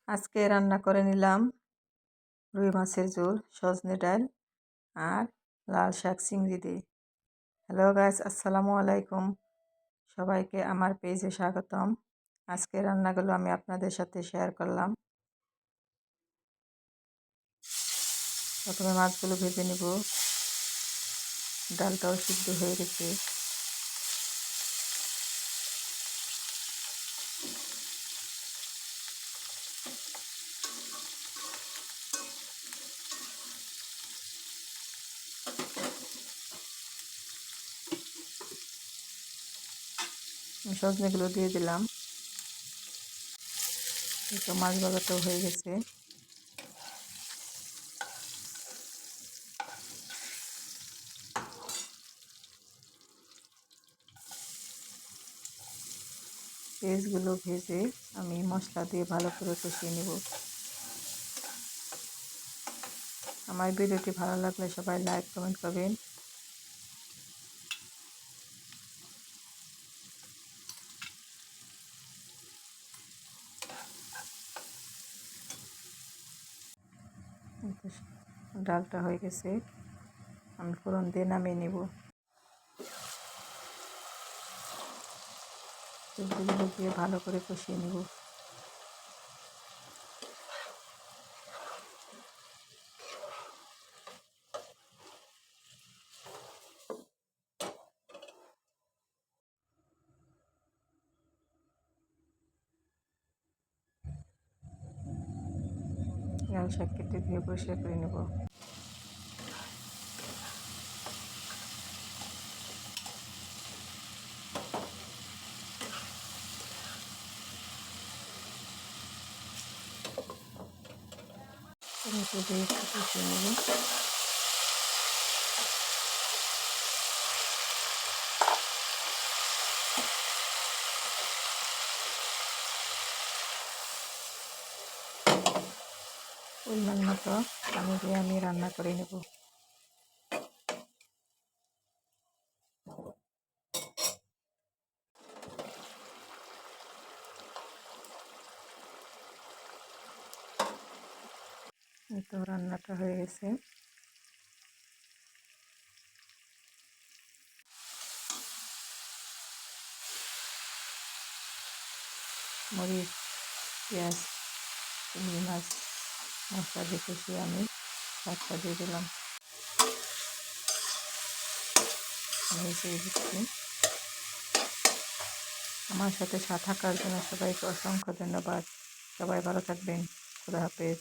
আজকে রান্না করে নিলাম রুই মাছের ঝোল, সজনে ডাল আর লাল শাক চিংড়ি দিয়ে। হ্যালো গাইস, আসসালামু আলাইকুম। সবাইকে আমার পেজে স্বাগতম। আজকে রান্নাগুলো আমি আপনাদের সাথে শেয়ার করলাম। প্রথমে মাছগুলো ভেজে নিব। ডালটাও সিদ্ধ হয়ে গেছে। সজনেগুলো দিয়ে দিলাম। তো মাছ ভাজাটাও হয়ে গেছে। পেঁয়াজগুলো ভেজে আমি মশলা দিয়ে ভালো করে কষিয়ে নেব। আমার ভিডিওটি ভালো লাগলে সবাই লাইক কমেন্ট করবেন। ডালটা হয়ে গেছে, আমি ফোড়ন দিয়ে নামিয়ে নেব। সবজিগুলো দিয়ে ভালো করে কষিয়ে নেব। লাল শাক কেটে ধুয়ে পরিষ্কার করে নেব। টমেটো দিয়ে একটু কষিয়ে নেব। পরিমাণ মতো পানি দিয়ে আমি রান্না করে নেব। এই তো রান্নাটা হয়ে গেছে। মরিচ, পেঁয়াজ, চিংড়ি মাছ মশলা দিয়ে কষিয়ে আমি শাকটা দিয়ে দিলাম। মিশিয়ে দিচ্ছি। আমার সাথে থাকার জন্য সবাইকে অসংখ্য ধন্যবাদ। সবাই ভালো থাকবেন। খোদা হাফেজ।